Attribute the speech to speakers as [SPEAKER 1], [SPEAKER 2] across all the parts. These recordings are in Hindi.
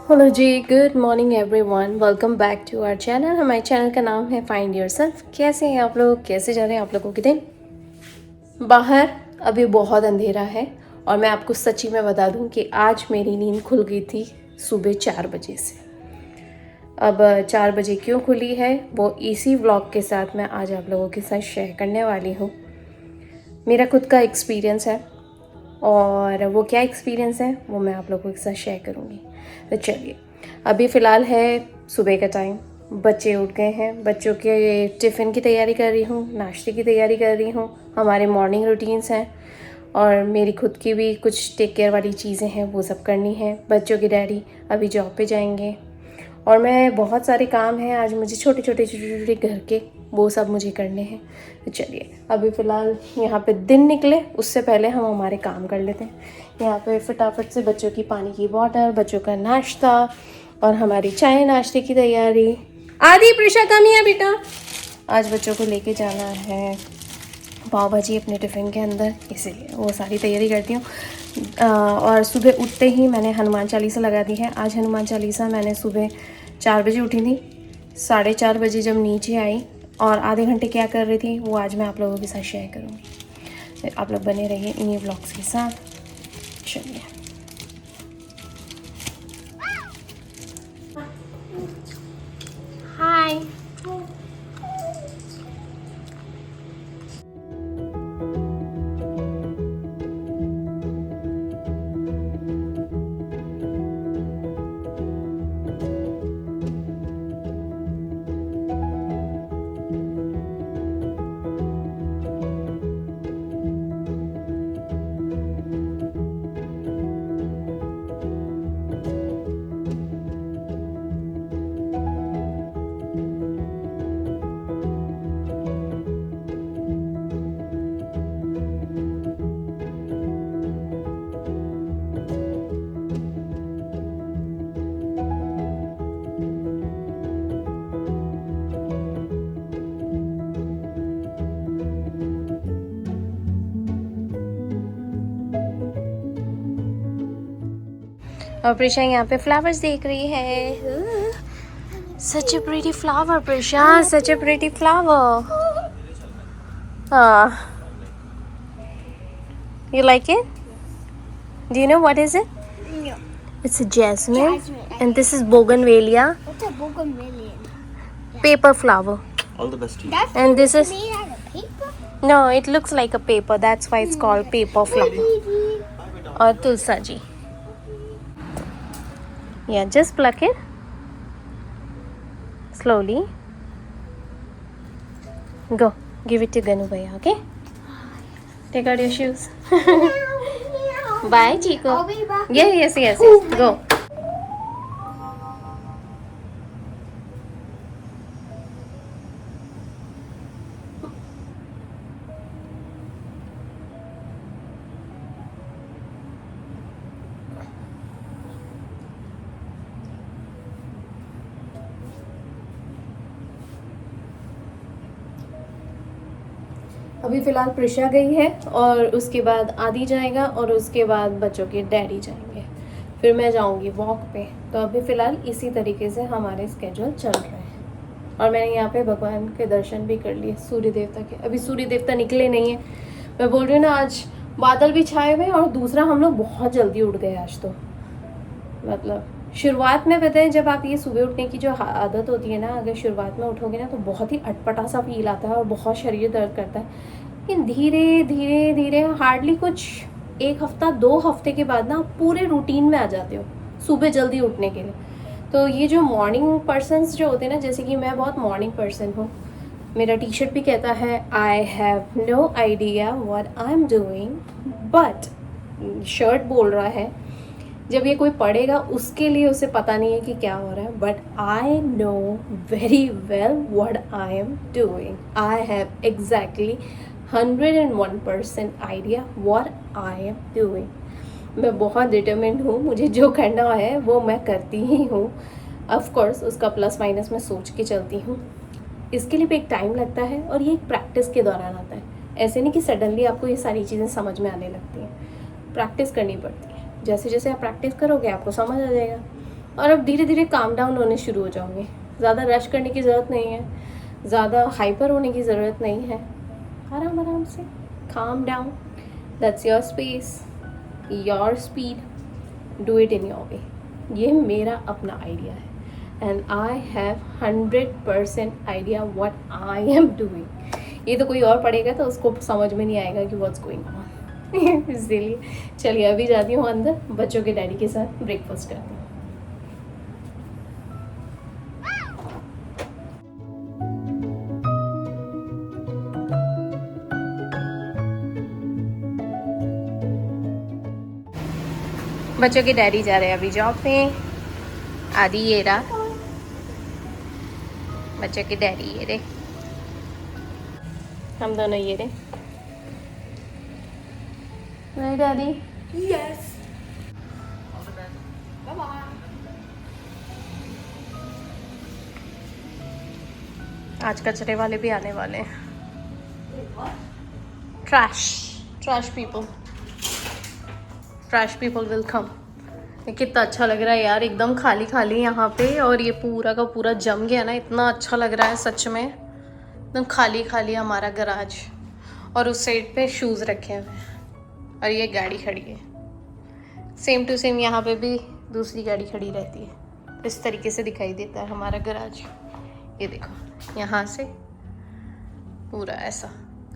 [SPEAKER 1] Hello ji, good morning everyone, welcome back to our channel. हमारे चैनल का नाम है फाइंड योरसेल्फ। कैसे हैं आप लोग? कैसे जा रहे हैं आप लोगों के दिन? बाहर अभी बहुत अंधेरा है और मैं आपको सच्ची में बता दूं कि आज मेरी नींद खुल गई थी सुबह 4 बजे से। अब 4 बजे क्यों खुली है वो इसी व्लॉग के साथ मैं आज आप लोगों के साथ शेयर करने वाली हूँ। मेरा खुद का एक्सपीरियंस है और वो क्या एक्सपीरियंस है वो मैं आप लोगों के साथ शेयर करूँगी। तो चलिए, अभी फ़िलहाल है सुबह का टाइम, बच्चे उठ गए हैं, बच्चों के टिफ़िन की तैयारी कर रही हूँ, नाश्ते की तैयारी कर रही हूँ। हमारे मॉर्निंग रूटीन्स हैं और मेरी खुद की भी कुछ टेक केयर वाली चीज़ें हैं, वो सब करनी है। बच्चों के डैडी अभी जॉब पे जाएंगे और मैं बहुत सारे काम हैं आज मुझे, छोटे छोटे घर के, वो सब मुझे करने हैं। तो चलिए, अभी फ़िलहाल यहाँ पे दिन निकले उससे पहले हम हमारे काम कर लेते हैं। यहाँ पे फटाफट से बच्चों की पानी की बॉटल, बच्चों का नाश्ता और हमारी चाय नाश्ते की तैयारी। आदि प्रिशा कम ही है बेटा, आज बच्चों को लेके जाना है पाव भाजी अपने टिफ़िन के अंदर, इसीलिए वो सारी तैयारी करती हूँ। और सुबह उठते ही मैंने हनुमान चालीसा लगा दी है। आज हनुमान चालीसा मैंने सुबह 4 बजे उठी थी, 4:30 बजे जब नीचे आई और आधे घंटे क्या कर रही थी वो आज मैं आप लोगों के साथ शेयर करूँगी। आप लोग बने रहिए इन्हीं ब्लॉग्स के साथ। चलिए, हाय। और प्रिशा यहाँ पे फ्लावर्स देख रही है। सच ए प्रीटी फ्लावर प्रिशा, सच ए प्रीटी फ्लावर। हाँ, you like it? Do you know what is it?
[SPEAKER 2] No.
[SPEAKER 1] It's a jasmine,
[SPEAKER 2] Jasmine.
[SPEAKER 1] and this is bougainvillea,
[SPEAKER 2] What's a bougainvillea?
[SPEAKER 1] paper flower.
[SPEAKER 3] All the best to you.
[SPEAKER 2] That's
[SPEAKER 1] And this is,
[SPEAKER 2] made out of paper.
[SPEAKER 1] no, it looks like a paper, that's why it's called paper flower. और तुलसा जी, yeah, just pluck it slowly. Go, give it to Ganu bhaiya, okay? Take out your shoes. Bye, Chico.
[SPEAKER 2] I'll be back.
[SPEAKER 1] Yeah, yes, go. अभी फ़िलहाल प्रिशा गई है और उसके बाद आदि जाएगा और उसके बाद बच्चों के डैडी जाएंगे, फिर मैं जाऊंगी वॉक पे। तो अभी फ़िलहाल इसी तरीके से हमारे स्केड्यूल चल रहे हैं। और मैंने यहाँ पे भगवान के दर्शन भी कर लिए, सूर्य देवता के। अभी सूर्य देवता निकले नहीं हैं, मैं बोल रही हूँ ना, आज बादल भी छाए हुए और दूसरा हम लोग बहुत जल्दी उठ गए आज। तो मतलब शुरुआत में पता है, जब आप ये सुबह उठने की जो आदत होती है ना, अगर शुरुआत में उठोगे ना तो बहुत ही अटपटा सा फील आता है और बहुत शरीर दर्द करता है। लेकिन धीरे धीरे धीरे हार्डली कुछ 1 हफ्ता 2 हफ्ते के बाद ना आप पूरे रूटीन में आ जाते हो सुबह जल्दी उठने के लिए। तो ये जो मॉर्निंग पर्सन्स जो होते हैं ना, जैसे कि मैं बहुत मॉर्निंग पर्सन हूँ, मेरा टी शर्ट भी कहता है I have no idea what I am doing, but shirt बोल रहा है जब ये कोई पढ़ेगा उसके लिए उसे पता नहीं है कि क्या हो रहा है, but I know very well what I am doing. I have exactly 101% idea what I am doing. मैं बहुत डिटरमिन्ड हूँ, मुझे जो करना है वो मैं करती ही हूँ. ऑफ कोर्स उसका प्लस माइनस मैं सोच के चलती हूँ. इसके लिए भी एक टाइम लगता है और ये एक प्रैक्टिस के दौरान आता है. ऐसे नहीं कि सडनली आपको ये सारी चीज़ें समझ में आने लगती हैं. प्रैक्टिस करनी पड़ती है. जैसे जैसे आप प्रैक्टिस करोगे आपको समझ आ जाएगा और अब धीरे धीरे काम डाउन होने शुरू हो जाओगे. ज़्यादा रश करने की ज़रूरत नहीं है, ज़्यादा हाइपर होने की ज़रूरत नहीं है. आराम आराम से calm down. That's your space, your speed, do it in your way. ये मेरा अपना आइडिया है and I have 100% idea what I am doing. ये तो कोई और पढ़ेगा तो उसको समझ में नहीं आएगा कि व्हाट्स गोइंग ऑन. इसीलिए चलिए अभी जाती हूँ अंदर, बच्चों के डैडी के साथ ब्रेकफास्ट करती हूँ. बच्चों के डैडी जा रहे हैं अभी जॉब पे. आदि ये रहा बच्चों के डैडी, ये रे. हम दोनों ये रे. Right, Daddy?
[SPEAKER 2] Yes. Bye bye.
[SPEAKER 1] आज कचरे वाले भी आने वाले हैं. Trash people will come. कितना अच्छा लग रहा है यार, एकदम खाली खाली यहाँ पे. और ये पूरा का पूरा जम गया ना, इतना अच्छा लग रहा है सच में. एकदम खाली खाली हमारा गराज. और उस साइड पे शूज़ रखे हुए हैं और ये गाड़ी खड़ी है. सेम टू सेम यहाँ पे भी दूसरी गाड़ी खड़ी रहती है. इस तरीके से दिखाई देता है हमारा गराज. ये देखो यहाँ से पूरा ऐसा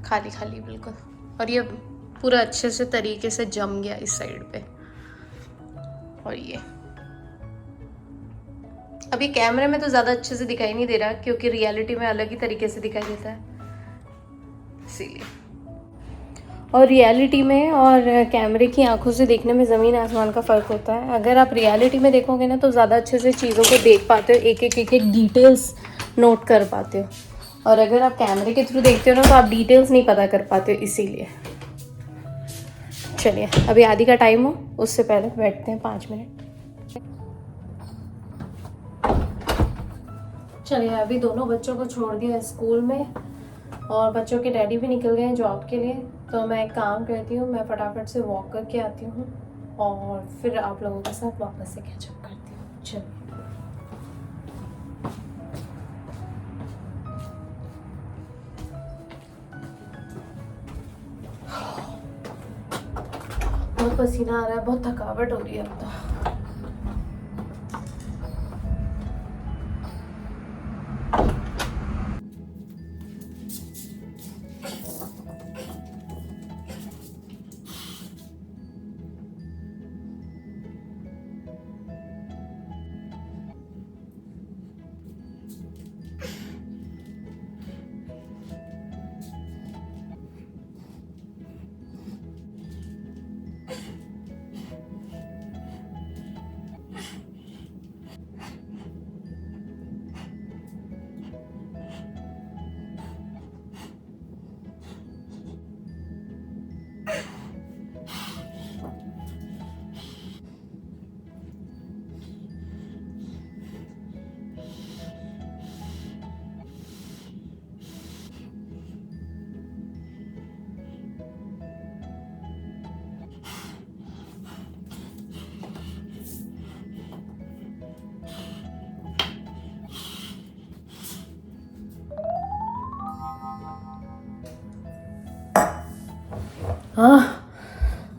[SPEAKER 1] खाली खाली बिल्कुल. और ये पूरा अच्छे से तरीके से जम गया इस साइड पे. और ये अभी कैमरे में तो ज़्यादा अच्छे से दिखाई नहीं दे रहा क्योंकि रियलिटी में अलग ही तरीके से दिखाई देता है, इसीलिए. और रियलिटी में और कैमरे की आंखों से देखने में ज़मीन आसमान का फ़र्क होता है. अगर आप रियलिटी में देखोगे ना तो ज़्यादा अच्छे से चीज़ों को देख पाते हो, एक एक डिटेल्स नोट कर पाते हो. और अगर आप कैमरे के थ्रू देखते हो ना तो आप डिटेल्स नहीं पता कर पाते हो, इसीलिए. चलिए अभी आदि का टाइम हो उससे पहले बैठते हैं 5 मिनट. चलिए अभी दोनों बच्चों को छोड़ दिया स्कूल में और बच्चों के डैडी भी निकल गए हैं जॉब के लिए. तो मैं एक काम करती हूँ, मैं फटाफट से वॉक करके आती हूँ और फिर आप लोगों के साथ वापस से कैचअप करती हूँ. चलिए. बहुत पसीना आ रहा है, बहुत थकावट हो रही है अब तो.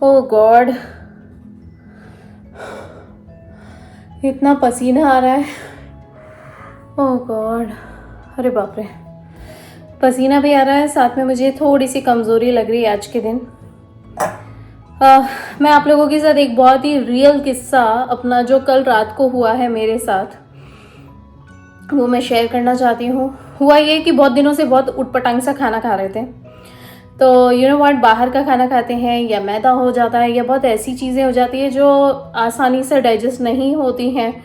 [SPEAKER 1] ओह गॉड, इतना पसीना आ रहा है. ओह गॉड, अरे बाप रे, पसीना भी आ रहा है, साथ में मुझे थोड़ी सी कमज़ोरी लग रही है आज के दिन. मैं आप लोगों के साथ एक बहुत ही रियल किस्सा अपना जो कल रात को हुआ है मेरे साथ वो मैं शेयर करना चाहती हूँ। हुआ ये कि बहुत दिनों से बहुत उटपटांग सा खाना खा रहे थे, तो यू नो व्हाट, बाहर का खाना खाते हैं या मैदा हो जाता है या बहुत ऐसी चीज़ें हो जाती है जो आसानी से डाइजेस्ट नहीं होती हैं,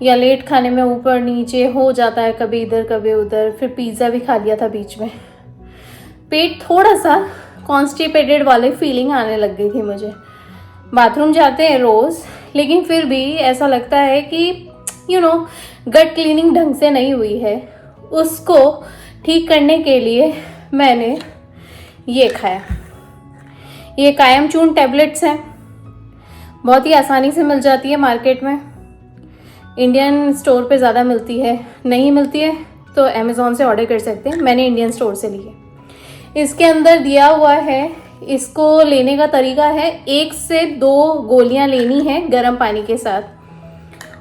[SPEAKER 1] या लेट खाने में ऊपर नीचे हो जाता है, कभी इधर कभी उधर। फिर पिज़्ज़ा भी खा लिया था बीच में। पेट थोड़ा सा कॉन्स्टिपेटेड वाली फीलिंग आने लग गई थी मुझे। बाथरूम जाते हैं रोज़, लेकिन फिर भी ऐसा लगता है कि यू नो गट क्लीनिंग ढंग से नहीं हुई है। उसको ठीक करने के लिए मैंने ये खाया। ये कायम चूर्ण टैबलेट्स हैं, बहुत ही आसानी से मिल जाती है मार्केट में। इंडियन स्टोर पे ज़्यादा मिलती है, नहीं मिलती है तो अमेज़ॉन से ऑर्डर कर सकते हैं। मैंने इंडियन स्टोर से ली है। इसके अंदर दिया हुआ है, इसको लेने का तरीका है 1 से 2 गोलियां लेनी है गर्म पानी के साथ,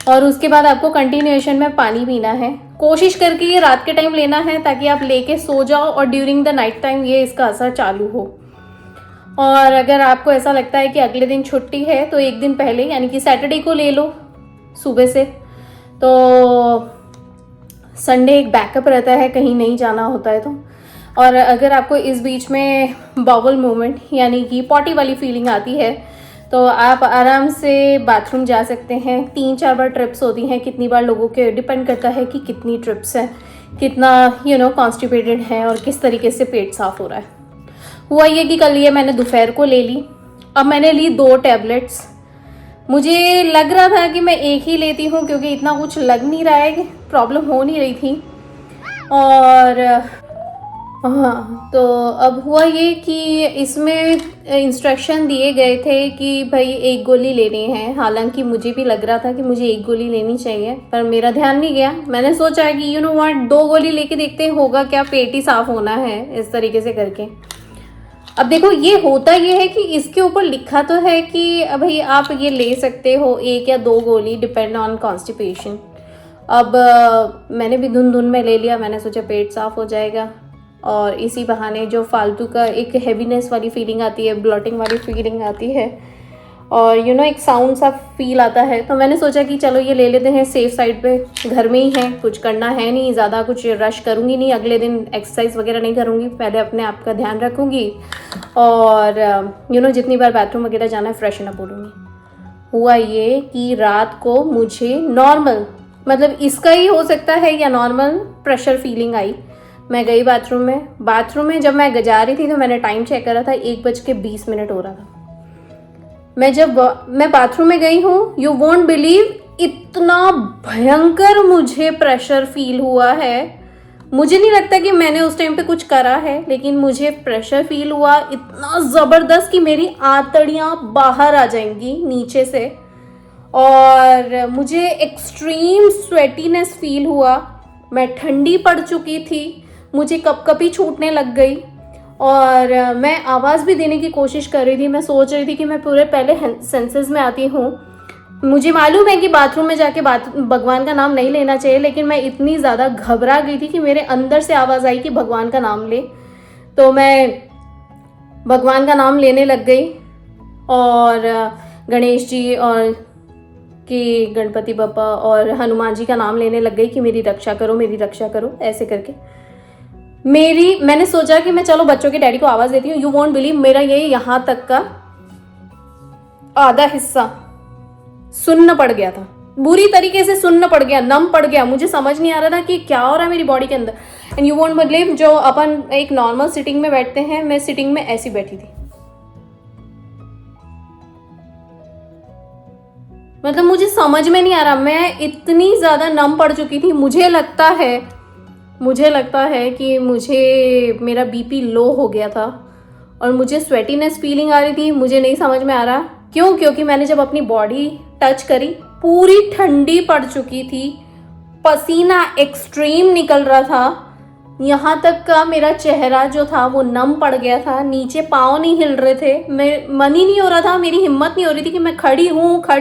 [SPEAKER 1] और उसके बाद आपको कंटिन्यूएशन में पानी पीना है। कोशिश करके ये रात के टाइम लेना है ताकि आप लेके सो जाओ और ड्यूरिंग द नाइट टाइम ये इसका असर चालू हो। और अगर आपको ऐसा लगता है कि अगले दिन छुट्टी है तो एक दिन पहले यानी कि सैटरडे को ले लो सुबह से, तो संडे एक बैकअप रहता है कहीं नहीं जाना होता है तो। और अगर आपको इस बीच में बाउल मूवमेंट यानी कि पॉटी वाली फीलिंग आती है तो आप आराम से बाथरूम जा सकते हैं। 3-4 बार ट्रिप्स होती हैं, कितनी बार लोगों के डिपेंड करता है कि कितनी ट्रिप्स हैं, कितना यू नो कॉन्स्टिपेटेड है और किस तरीके से पेट साफ हो रहा है। हुआ ये कि कल ये मैंने दोपहर को ले ली। अब मैंने ली 2 टैबलेट्स। मुझे लग रहा था कि मैं एक ही लेती हूँ क्योंकि इतना कुछ लग नहीं रहा है, प्रॉब्लम हो नहीं रही थी। और हाँ, तो अब हुआ ये कि इसमें इंस्ट्रक्शन दिए गए थे कि भाई 1 गोली लेनी है। हालांकि मुझे भी लग रहा था कि मुझे 1 गोली लेनी चाहिए, पर मेरा ध्यान नहीं गया। मैंने सोचा कि यू नो व्हाट, 2 गोली लेके देखते हैं होगा क्या, पेट ही साफ होना है इस तरीके से करके। अब देखो ये होता ये है कि इसके ऊपर लिखा तो है कि भाई आप ये ले सकते हो 1 या 2 गोली डिपेंड ऑन कॉन्स्टिपेशन। अब मैंने भी धुन में ले लिया। मैंने सोचा पेट साफ हो जाएगा और इसी बहाने जो फालतू का एक हैवीनेस वाली फीलिंग आती है, ब्लॉटिंग वाली फीलिंग आती है और यू नो एक साउंड सा फील आता है, तो मैंने सोचा कि चलो ये ले लेते हैं सेफ साइड पे। घर में ही है, कुछ करना है नहीं, ज़्यादा कुछ रश करूँगी नहीं, अगले दिन एक्सरसाइज वगैरह नहीं करूँगी, पहले अपने आप का ध्यान रखूँगी और यू नो जितनी बार बाथरूम वगैरह जाना है फ्रेशन अप बोलूँगी। हुआ ये कि रात को मुझे नॉर्मल, मतलब इसका ही हो सकता है या नॉर्मल प्रेशर फीलिंग आई। मैं गई बाथरूम में जब मैं जा रही थी तो मैंने टाइम चेक करा था, 1:20 हो रहा था। मैं बाथरूम में गई हूँ, यू वोंट बिलीव, इतना भयंकर मुझे प्रेशर फील हुआ है। मुझे नहीं लगता कि मैंने उस टाइम पे कुछ करा है, लेकिन मुझे प्रेशर फील हुआ इतना ज़बरदस्त कि मेरी आंतड़ियाँ बाहर आ जाएंगी नीचे से, और मुझे एक्सट्रीम स्वेटीनेस फील हुआ। मैं ठंडी पड़ चुकी थी, मुझे कपकपी छूटने लग गई और मैं आवाज़ भी देने की कोशिश कर रही थी। मैं सोच रही थी कि मैं पूरे पहले सेंसेस में आती हूँ। मुझे मालूम है कि बाथरूम में जाके भगवान का नाम नहीं लेना चाहिए, लेकिन मैं इतनी ज़्यादा घबरा गई थी कि मेरे अंदर से आवाज़ आई कि भगवान का नाम ले, तो मैं भगवान का नाम लेने लग गई और गणेश जी और कि गणपति बप्पा और हनुमान जी का नाम लेने लग गई कि मेरी रक्षा करो ऐसे करके। मैंने सोचा कि मैं चलो बच्चों के डैडी को आवाज़ देती हूँ। यू वोंट बिलीव, मेरा ये यहाँ तक का आधा हिस्सा सुन्न पड़ गया था, बुरी तरीके से सुन्न पड़ गया, नम पड़ गया। मुझे समझ नहीं आ रहा था कि क्या हो रहा है मेरी बॉडी के अंदर। एंड यू वोंट बिलीव, जो अपन एक नॉर्मल सिटिंग में बैठते हैं, मैं सिटिंग में ऐसी बैठी थी। मतलब मुझे समझ में नहीं आ रहा, मैं इतनी ज़्यादा नम पड़ चुकी थी। मुझे लगता है कि मेरा बीपी लो हो गया था और मुझे स्वेटीनेस फीलिंग आ रही थी। मुझे नहीं समझ में आ रहा क्यों, क्योंकि मैंने जब अपनी बॉडी टच करी पूरी ठंडी पड़ चुकी थी, पसीना एक्सट्रीम निकल रहा था, यहाँ तक का मेरा चेहरा जो था वो नम पड़ गया था, नीचे पाँव नहीं हिल रहे थे, मन ही नहीं हो रहा था, मेरी हिम्मत नहीं हो रही थी कि मैं खड़ी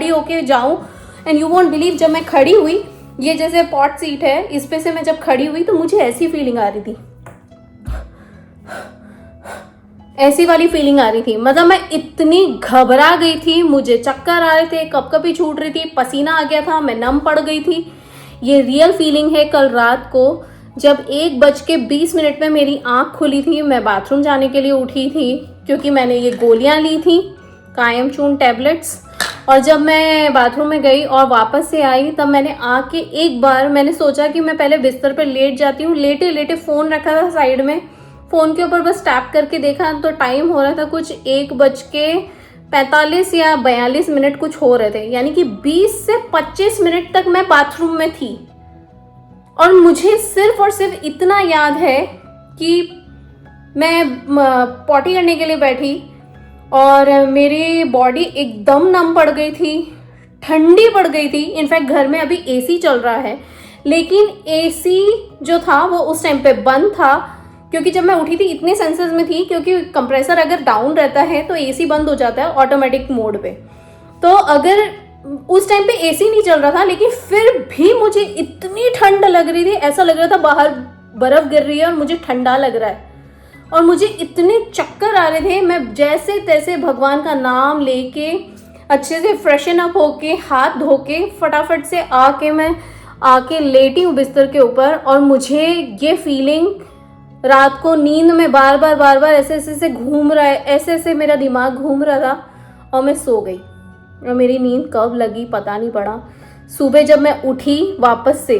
[SPEAKER 1] होके जाऊँ। एंड यू वोंट बिलीव, जब मैं खड़ी हुई, ये जैसे पॉट सीट है, इस पे से मैं जब खड़ी हुई तो मुझे ऐसी फीलिंग आ रही थी, ऐसी वाली फीलिंग आ रही थी। मतलब मैं इतनी घबरा गई थी, मुझे चक्कर आ रहे थे, कपकपी छूट रही थी, पसीना आ गया था, मैं नम पड़ गई थी। ये रियल फीलिंग है कल रात को जब 1:20 में मेरी आँख खुली थी। मैं बाथरूम जाने के लिए उठी थी क्योंकि मैंने ये गोलियाँ ली थी, कायम चून टैबलेट्स। और जब मैं बाथरूम में गई और वापस से आई तब मैंने आके एक बार मैंने सोचा कि मैं पहले बिस्तर पर लेट जाती हूँ। लेटे लेटे फ़ोन रखा था साइड में, फ़ोन के ऊपर बस टैप करके देखा तो टाइम हो रहा था कुछ 1:45 या 42 मिनट कुछ हो रहे थे, यानी कि 20 से 25 मिनट तक मैं बाथरूम में थी। और मुझे सिर्फ और सिर्फ इतना याद है कि मैं पॉटी करने के लिए बैठी और मेरी बॉडी एकदम नम पड़ गई थी, ठंडी पड़ गई थी। इनफैक्ट घर में अभी एसी चल रहा है, लेकिन एसी जो था वो उस टाइम पे बंद था क्योंकि जब मैं उठी थी इतने सेंसेस में थी, क्योंकि कंप्रेसर अगर डाउन रहता है तो एसी बंद हो जाता है ऑटोमेटिक मोड पे। तो अगर उस टाइम पे एसी नहीं चल रहा था, लेकिन फिर भी मुझे इतनी ठंड लग रही थी, ऐसा लग रहा था बाहर बर्फ गिर रही है और मुझे ठंडा लग रहा है और मुझे इतने चक्कर आ रहे थे। मैं जैसे तैसे भगवान का नाम लेके अच्छे से फ्रेशन अप होके हाथ धो के फटाफट से मैं आके लेटी हूँ बिस्तर के ऊपर। और मुझे ये फीलिंग रात को नींद में बार बार ऐसे ऐसे घूम रहा है, ऐसे ऐसे मेरा दिमाग घूम रहा था और मैं सो गई। और मेरी नींद कब लगी पता नहीं पड़ा। सुबह जब मैं उठी वापस से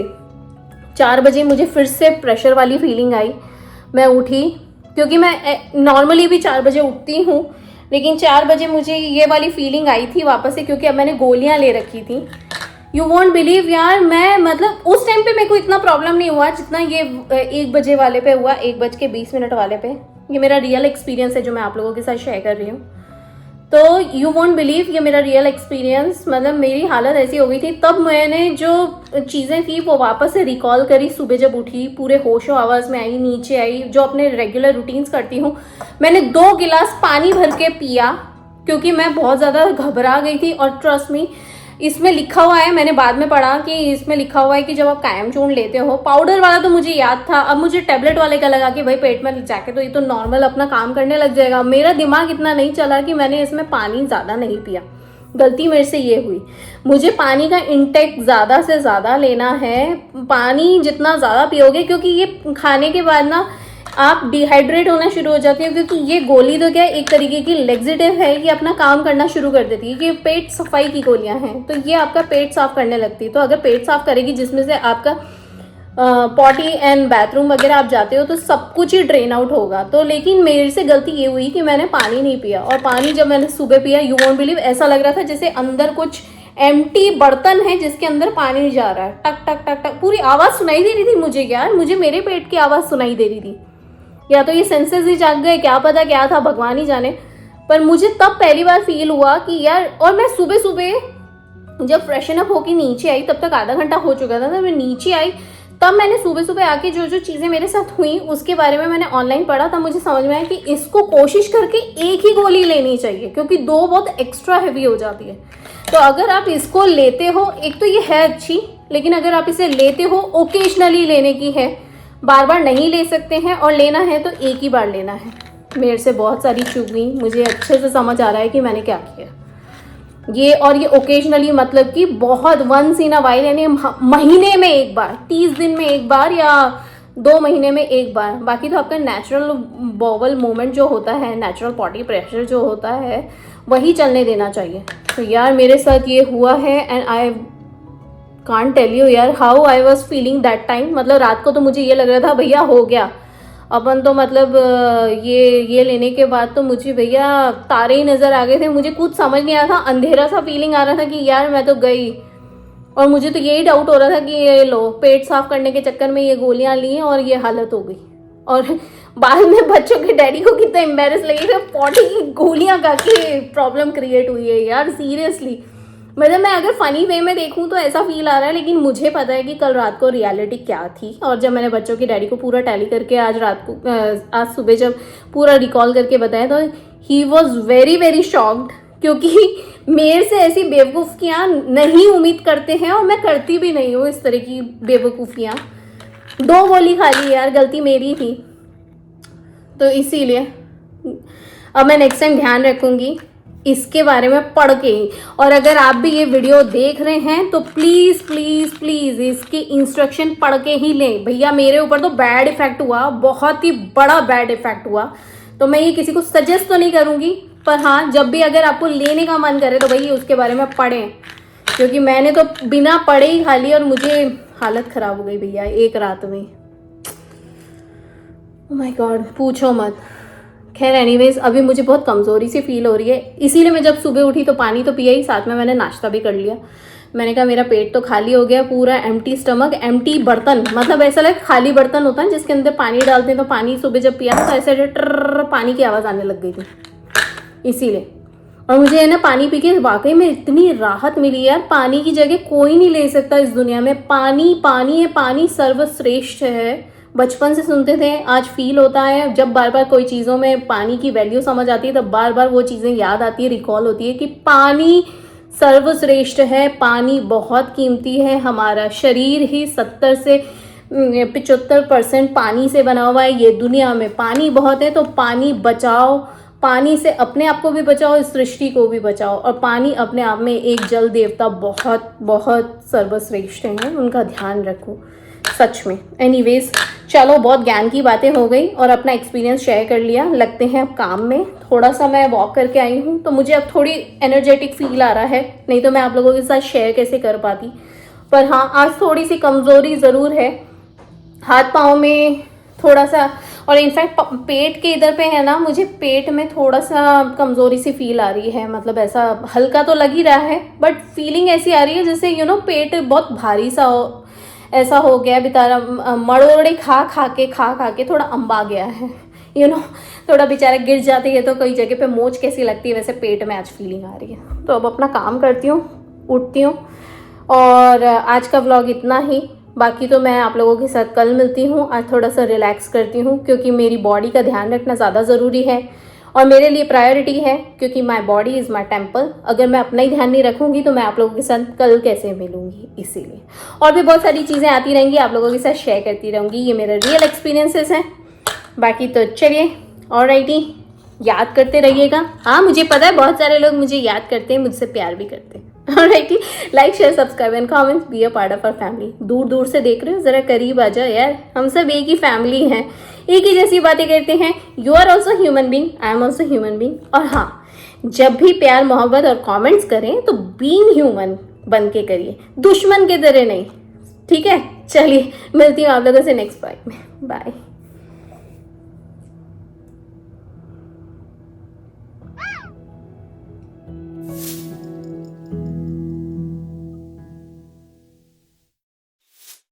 [SPEAKER 1] 4 बजे मुझे फिर से प्रेशर वाली फीलिंग आई। मैं उठी क्योंकि मैं नॉर्मली भी 4 बजे उठती हूँ, लेकिन 4 बजे मुझे ये वाली फीलिंग आई थी वापस से, क्योंकि अब मैंने गोलियाँ ले रखी थी। यू वॉन्ट बिलीव यार, मैं मतलब उस टाइम पे मेरे को इतना प्रॉब्लम नहीं हुआ जितना ये 1 बजे वाले पे हुआ, 1:20 वाले पे। ये मेरा रियल एक्सपीरियंस है जो मैं आप लोगों के साथ शेयर कर रही हूँ। तो यू वॉन्ट बिलीव, ये मेरा रियल एक्सपीरियंस, मतलब मेरी हालत ऐसी हो गई थी। तब मैंने जो चीज़ें थी वो वापस से रिकॉल करी। सुबह जब उठी पूरे होशो आवाज़ में आई, नीचे आई, जो अपने रेगुलर रूटीन्स करती हूँ। मैंने 2 गिलास पानी भर के पिया क्योंकि मैं बहुत ज़्यादा घबरा गई थी। और ट्रस्ट मी, इसमें लिखा हुआ है, मैंने बाद में पढ़ा कि इसमें लिखा हुआ है कि जब आप कायम चूर्ण लेते हो, पाउडर वाला तो मुझे याद था, अब मुझे टैबलेट वाले का लगा कि भाई पेट में जाके तो ये तो नॉर्मल अपना काम करने लग जाएगा। मेरा दिमाग इतना नहीं चला कि मैंने इसमें पानी ज़्यादा नहीं पिया। गलती मेरे से ये हुई। मुझे पानी का इंटेक ज़्यादा से ज़्यादा लेना है। पानी जितना ज़्यादा पियोगे, क्योंकि ये खाने के बाद ना आप डिहाइड्रेट होना शुरू हो जाती है, क्योंकि ये गोली तो क्या है, एक तरीके की लेग्जेटिव है, ये अपना काम करना शुरू कर देती है। ये पेट सफाई की गोलियां हैं, तो ये आपका पेट साफ करने लगती है। तो अगर पेट साफ करेगी, जिसमें से आपका पॉटी एंड बाथरूम वगैरह आप जाते हो, तो सब कुछ ही ड्रेन आउट होगा। तो लेकिन मेरे से गलती ये हुई कि मैंने पानी नहीं पिया। और पानी जब मैंने सुबह पिया, यू वोंट बिलीव, ऐसा लग रहा था जैसे अंदर कुछ एम्प्टी बर्तन है जिसके अंदर पानी जा रहा है, टक टक टक टक, पूरी आवाज़ सुनाई दे रही थी मुझे। यार मुझे मेरे पेट की आवाज़ सुनाई दे रही थी, या तो ये सेंसेस ही जाग गए, क्या पता क्या था, भगवान ही जाने। पर मुझे तब पहली बार फील हुआ कि यार, और मैं सुबह सुबह जब फ्रेशन अप होके नीचे आई, तब तक आधा घंटा हो चुका था। तब मैं नीचे आई, तब मैंने सुबह सुबह आके जो जो चीज़ें मेरे साथ हुई उसके बारे में मैंने ऑनलाइन पढ़ा। तब मुझे समझ में आया कि इसको कोशिश करके एक ही गोली लेनी चाहिए, क्योंकि 2 बहुत एक्स्ट्रा हैवी हो जाती है। तो अगर आप इसको लेते हो, एक तो ये है अच्छी, लेकिन अगर आप इसे लेते हो, ओकेजनली लेने की है, बार बार नहीं ले सकते हैं, और लेना है तो एक ही बार लेना है। मेरे से बहुत सारी चूक हुई, मुझे अच्छे से समझ आ रहा है कि मैंने क्या किया ये। और ये ओकेजनली मतलब कि बहुत वंस इन अ वाइल, यानी महीने में एक बार, 30 दिन में एक बार या 2 महीने में एक बार। बाकी तो आपका नेचुरल बॉवल मूवमेंट जो होता है, नेचुरल पॉटी प्रेशर जो होता है, वही चलने देना चाहिए। तो यार मेरे साथ ये हुआ है, and I can't tell you यार how I was feeling that time. मतलब रात को तो मुझे ये लग रहा था भैया हो गया अपन तो, मतलब ये लेने के बाद तो मुझे भैया तारे ही नज़र आ गए थे। मुझे कुछ समझ नहीं आ रहा था, अंधेरा सा फीलिंग आ रहा था कि यार मैं तो गई। और मुझे तो यही डाउट हो रहा था कि ये लो, पेट साफ करने के चक्कर में ये गोलियां ली और ये हालत हो गई। और बाद में बच्चों के डैडी को कितना एम्बेरस लगी कि पॉटी की गोलियां खा के प्रॉब्लम क्रिएट हुई है। यार सीरियसली, मतलब मैं अगर फ़नी वे में देखूं तो ऐसा फील आ रहा है, लेकिन मुझे पता है कि कल रात को रियलिटी क्या थी। और जब मैंने बच्चों के डैडी को पूरा टैली करके आज सुबह जब पूरा रिकॉल करके बताया, तो he was very very shocked, क्योंकि मेरे से ऐसी बेवकूफ़ियाँ नहीं उम्मीद करते हैं, और मैं करती भी नहीं हूँ इस तरह की बेवकूफ़ियाँ। 2 गोली खा ली यार, गलती मेरी थी। तो इसीलिए अब मैं नेक्स्ट टाइम ध्यान रखूँगी इसके बारे में पढ़ के ही। और अगर आप भी ये वीडियो देख रहे हैं तो प्लीज प्लीज प्लीज इसकी इंस्ट्रक्शन पढ़ के ही लें। भैया मेरे ऊपर तो बैड इफेक्ट हुआ, बहुत ही बड़ा बैड इफेक्ट हुआ। तो मैं ये किसी को सजेस्ट तो नहीं करूंगी, पर हाँ जब भी अगर आपको लेने का मन करे तो भाई उसके बारे में पढ़ें, क्योंकि मैंने तो बिना पढ़े ही खा लिया और मुझे हालत खराब हो गई भैया एक रात में। ओह माय गॉड, पूछो मत। खैर एनीवेज अभी मुझे बहुत कमज़ोरी सी फील हो रही है, इसीलिए मैं जब सुबह उठी तो पानी तो पिया ही, साथ में मैंने नाश्ता भी कर लिया। मैंने कहा मेरा पेट तो खाली हो गया, पूरा एम्प्टी स्टमक, एम्प्टी बर्तन, मतलब ऐसा लगे खाली बर्तन होता है जिसके अंदर पानी डालते हैं, तो पानी सुबह जब पिया तो ऐसे ट्र पानी की आवाज़ आने लग गई थी, इसीलिए। और मुझे है ना पानी पी के वाकई में इतनी राहत मिली यार, पानी की जगह कोई नहीं ले सकता इस दुनिया में। पानी पानी है, पानी सर्वश्रेष्ठ है। बचपन से सुनते थे, आज फील होता है। जब बार बार कोई चीज़ों में पानी की वैल्यू समझ आती है तब बार बार वो चीज़ें याद आती है, रिकॉल होती है कि पानी सर्वश्रेष्ठ है, पानी बहुत कीमती है। हमारा शरीर ही 70 से 75% पानी से बना हुआ है। ये दुनिया में पानी बहुत है, तो पानी बचाओ, पानी से अपने आप को भी बचाओ, इस सृष्टि को भी बचाओ। और पानी अपने आप में एक जल देवता बहुत बहुत सर्वश्रेष्ठ है, उनका ध्यान रखो सच में। एनीवेज चलो, बहुत ज्ञान की बातें हो गई और अपना एक्सपीरियंस शेयर कर लिया। लगते हैं अब काम में। थोड़ा सा मैं वॉक करके आई हूँ तो मुझे अब थोड़ी एनर्जेटिक फील आ रहा है, नहीं तो मैं आप लोगों के साथ शेयर कैसे कर पाती। पर हाँ आज थोड़ी सी कमज़ोरी ज़रूर है, हाथ पाँव में थोड़ा सा, और इनफैक्ट पेट के इधर पे है ना, मुझे पेट में थोड़ा सा कमज़ोरी सी फील आ रही है। मतलब ऐसा हल्का तो लग ही रहा है, बट फीलिंग ऐसी आ रही है जैसे पेट बहुत भारी सा हो, ऐसा हो गया बेचारा, मड़ोड़े खा खा के थोड़ा अम्बा गया है। थोड़ा बेचारा गिर जाती है तो कई जगह पे मोच कैसी लगती है, वैसे पेट में आज फीलिंग आ रही है। तो अब अपना काम करती हूँ, उठती हूँ, और आज का व्लॉग इतना ही। बाकी तो मैं आप लोगों के साथ कल मिलती हूँ। आज थोड़ा सा रिलैक्स करती हूँ क्योंकि मेरी बॉडी का ध्यान रखना ज़्यादा ज़रूरी है और मेरे लिए प्रायोरिटी है, क्योंकि my body is my temple. अगर मैं अपना ही ध्यान नहीं रखूँगी तो मैं आप लोगों के साथ कल कैसे मिलूँगी, इसीलिए। और भी बहुत सारी चीज़ें आती रहेंगी, आप लोगों के साथ शेयर करती रहूँगी। ये मेरे रियल एक्सपीरियंसेस हैं। बाकी तो चलिए, ऑलराइटी, याद करते रहिएगा। हाँ मुझे पता है बहुत सारे लोग मुझे याद करते हैं, मुझसे प्यार भी करते हैं। Alrighty, like share subscribe and comments, be a part of our family. दूर दूर से देख रहे हो, ज़रा करीब आ जाओ यार, हम सब एक ही फैमिली हैं, एक ही जैसी बातें करते हैं। You are also human being, I am also human being. और हाँ, जब भी प्यार मोहब्बत और कमेंट्स करें तो बीइंग ह्यूमन बन के करिए, दुश्मन के तरह नहीं, ठीक है। चलिए मिलती हूँ आप लोगों से नेक्स्ट पार्ट में। बाय।